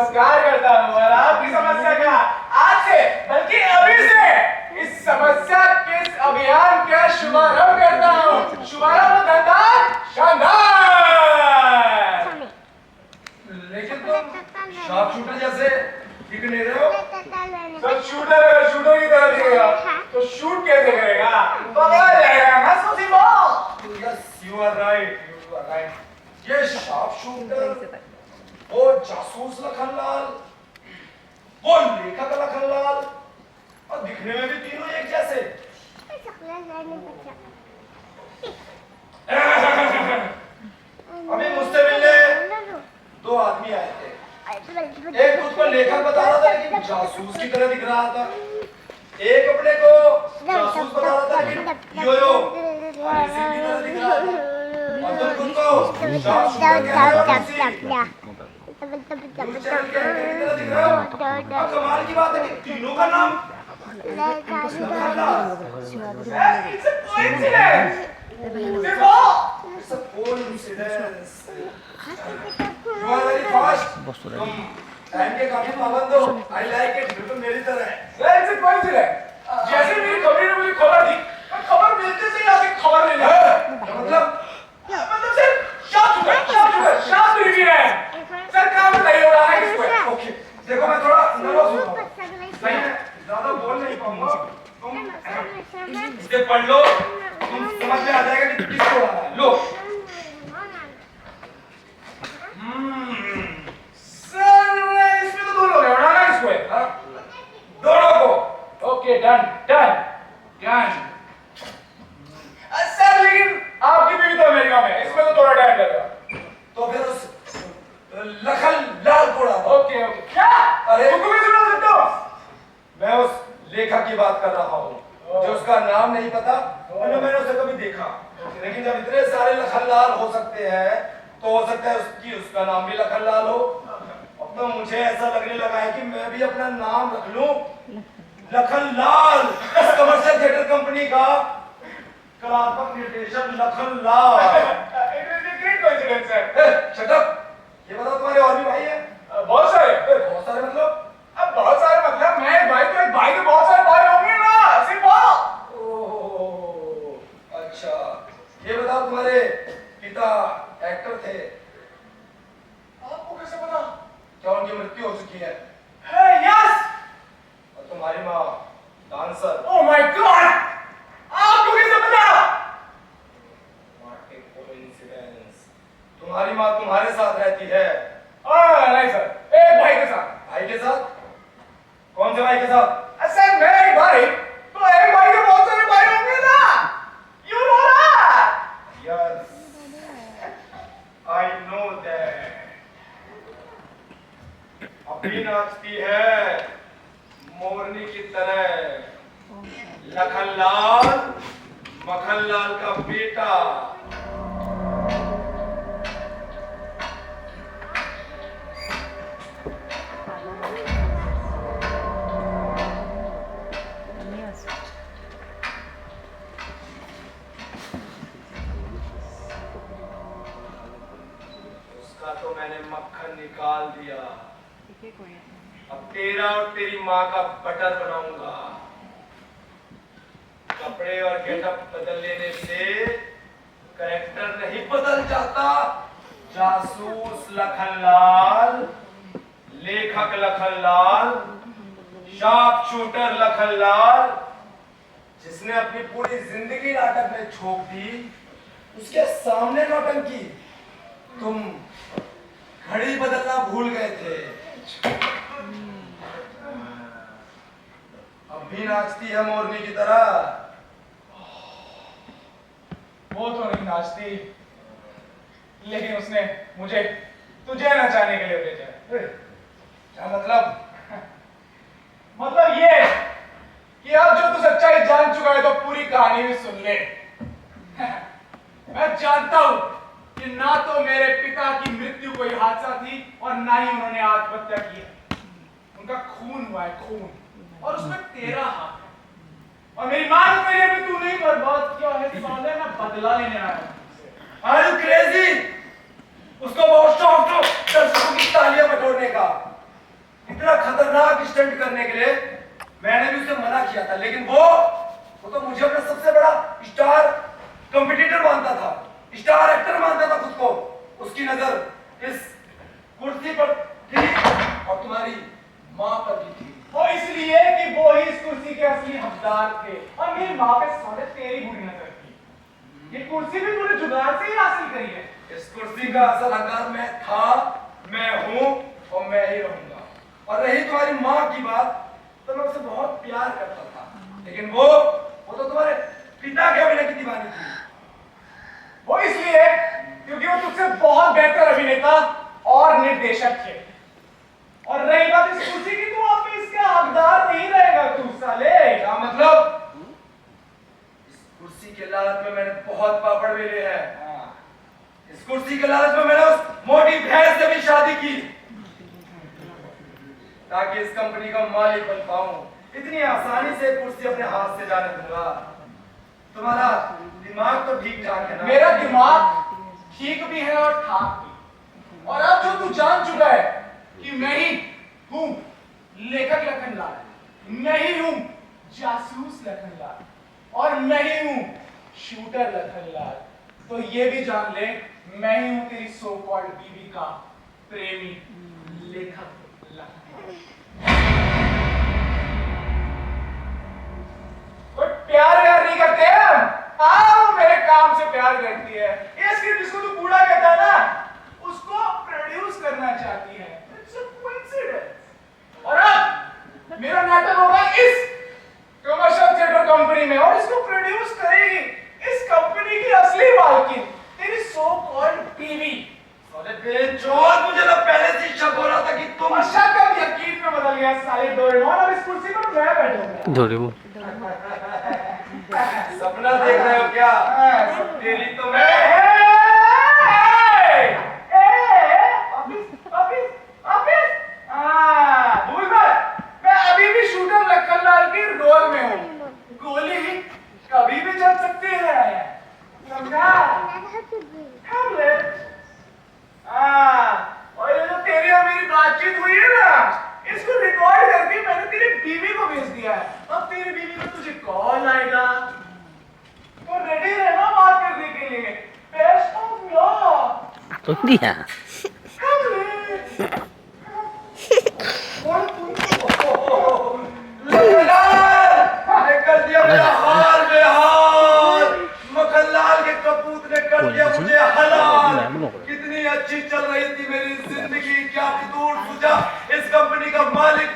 नमस्कार करता हूँ और आपकी समस्या का आज से बल्कि अभी से इस समस्या के इस अभियान का शुभारंभ करता हूँ। शुभारंभ धंधा शानदार। लेकिन तुम शार्प शूटर जैसे दिख नहीं रहे हो। तो शूटर शूटर की तरह दिखेगा तो शूट कैसे करेगा? पकड़ा जाएगा ना सोची। Yes you are right, you are right. ये शार्प शूटर, वो जासूस लखनलाल, वो लेखक लखनलाल, और दिखने में भी तीनों एक जैसे। अभी मुझसे मिलने दो आदमी आए थे। एक खुद को लेखक बता रहा था लेकिन जासूस की तरह दिख रहा था। एक अपने को जासूस बता रहा था लेकिन यो आईसी की तरह दिख रहा था। और तुम खुद को शार्प शूटर कह रहे हो। न्यूज़ चैनल के एंकर की तरह दिख रहे हो। अब कमाल की बात है कि तीनों का नाम It's a coincidence. You are very fast. तुम टाइम के काफी पाबंद हो। I like it. बिल्कुल मेरी तरह है। It's a coincidence. जैसे मेरी खबरी ने मुझे खबर दी, मैं खबर मिलते से ही आके खबर ले लिया। मतलब सिर्फ शार्प रिव्यू है। सर काम बताइए हो रहा है इसको। ओके, देखो मैं थोड़ा नर्वस हूँ। सही है, ज़्यादा बोल नहीं पाऊँगा। तुम इसे पढ़ लो, तुम समझ में आ जाएगा कि किसको आ रहा है। लो। सर इसमें तो दो लोग हैं, उड़ाना इसको है। हाँ? दोनों को। Okay done. सर लेकिन आपकी बीवी तो अमेरिका में है, इसमें तो थोड़ा टाइम लगेगा। तो फिर उस लखनलाल को उड़ा दो। ओके क्या? अरे तुमको भी सुना सकते हो? मैं उस लेखक की बात कर रहा हूँ जो उसका नाम नहीं पता और मैंने उसे कभी देखा। लेकिन जब इतने सारे लखनलाल हो सकते हैं तो हो सकता है उसका नाम भी लखनलाल हो। अब तो मुझे ऐसा लगने लगा है कि मैं भी अपना नाम रख लूं लखनलाल। इस कमर्शियल थिएटर कंपनी का कलात्मक निर्देशक Lakhanlal. Great coincidence sir. Shut up. ये बताओ तुम्हारे और भी भाई हैं? बहुत सारे मतलब अब बहुत सारे मतलब मैं एक भाई के बहुत सारे भाई होंगे ना सिर्फ वो। ओह अच्छा, ये बताओ तुम्हारे पिता एक्टर थे? आपको कैसे पता? क्या उनकी मृत्यु हो चुकी है? यस। और तुम्हारी माँ डांसर? ओह माय गॉड, आपको कैसे पता? What A coincidence. तुम्हारी माँ तुम्हारे साथ रहती है? नहीं सर, एक भाई के साथ। भाई के साथ? कौन से भाई के साथ? सर मैं एक भाई तो एक भाई के बहुत सारे भाई होंगे ना, you know that. Yes I know that. अभी नाचती है मोरनी की तरह लखनलाल, मखनलाल का बेटा। उसका तो मैंने मक्खन निकाल दिया। अब तेरा और तेरी माँ का बटर बनाऊंगा। कपड़े और गेटअप बदल लेने से कैरेक्टर नहीं बदल जाता। जासूस लखनलाल, लेखक लखनलाल, शार्प शूटर लखनलाल, जिसने अपनी पूरी जिंदगी नाटक में झोंक दी, उसके सामने नौटंकी। तुम घड़ी बदलना भूल गए थे। अब भी नाचती है मोरनी की तरह। वो तो नहीं नाचती, लेकिन उसने मुझे तुझे नचाने के लिए भेजा। क्या मतलब? मतलब ये कि अब जो तू सच्चाई जान चुका है तो पूरी कहानी भी सुन ले। मैं जानता हूं कि ना तो मेरे पिता की मृत्यु कोई हादसा थी और ना ही उन्होंने आत्महत्या की है। उनका खून हुआ है, खून, और उसमें तेरा हाथ है। और मेरी मां को मेरे भी तू नहीं बर्बाद किया है साले, मैं बदला लेने आया हूं। Are you crazy? उसको बहुत शौक था दर्शकों की तालियां बटोरने का। इतना खतरनाक स्टंट करने के लिए मैंने भी उसे मना किया था, लेकिन वो तो मुझे अपना सबसे बड़ा स्टार कंपटीटर मानता था, स्टार एक्टर मानता था खुद को। उसकी नजर इस कुर्सी पर थी और तुम्हारी माँ पर भी थी। वो इसलिए कि वो ही इस कुर्सी के असली हकदार थे और मेरी माँ पे साले तेरी बुरी नजर थी। ये कुर्सी भी तूने जुगाड़ से ही हासिल करी है। इस कुर्सी का असल हकदार मैं था, मैं हूँ और मैं ही रहूंगा। और रही तुम्हारी माँ की बात, तो मैं उसे बहुत प्यार करता था, लेकिन वो तो तुम्हारे पिता के अभिनय की दीवानी थी। वो इसलिए क्योंकि वो तुझसे बहुत बेहतर अभिनेता और निर्देशक थे। और रही बात इस कुर्सी की, तो आप इसका हकदार नहीं रहेगा तू साले। क्या मतलब? इस कुर्सी के लालच में मैंने बहुत पापड़ बेले हैं। इस कुर्सी के लालच में मैंने उस मोटी भैंस से भी शादी की ताकि इस कंपनी का मालिक बन पाऊं। इतनी आसानी से कुर्सी अपने हाथ से जाने दूंगा। तुम्हारा दिमाग तो ठीक ठाक है ना? मेरा दिमाग ठीक भी है और ठाक भी। और अब जो तू जान चुका है कि मैं ही हूं लेखक लखनलाल, मैं ही हूं जासूस लखनलाल, और मैं ही हूं शूटर लखनलाल, तो ये भी जान ले मैं ही हूं तेरी सो कॉल्ड बीवी का प्रेमी लेखक लखनलाल। कोई प्यार व्यार नहीं करते हम। हाँ, मेरे काम से प्यार करती है। ये स्क्रिप्ट जिसको तू बूढ़ा कहता है ना, उसको प्रोड्यूस करना चाहती है। It's a coincidence। और अब मेरा नाटक होगा इस कमर्शियल थिएटर कंपनी में, और इसको प्रोड्यूस करेगी इस कंपनी की असली मालकिन तेरी सो कॉल्ड बीवी। अरे बेचौध, मुझे तो पहले से ही शक हो रहा था कि तुम शक अब यकीन में बदल गया साले डोरेमोन। अब इस कुर्सी पर मैं बैठूंगा। डोरेमोन सपना देख रहे हो क्या? तेरी तो मैं भूल मत, मैं अभी भी शूटर लखनलाल के रोल में हूँ। गोली ही कभी भी चल सकती है, समझा? और ये जो तेरी और मेरी बातचीत हुई है ना, इसको रिकॉर्ड करके मैंने तेरी बीवी को भेज दिया है। अब तेरी बीवी को तुझे कॉल आएगा, तो रेडी रहना बात करने के लिए। Best of luck. तो दिया कर दिया मेरा हाल बेहाल। मखनलाल के कपूत ने कर दिया मुझे हलाल। कितनी अच्छी चल रही थी मेरी जिंदगी, क्या फितूर सूझा इस कंपनी का मालिक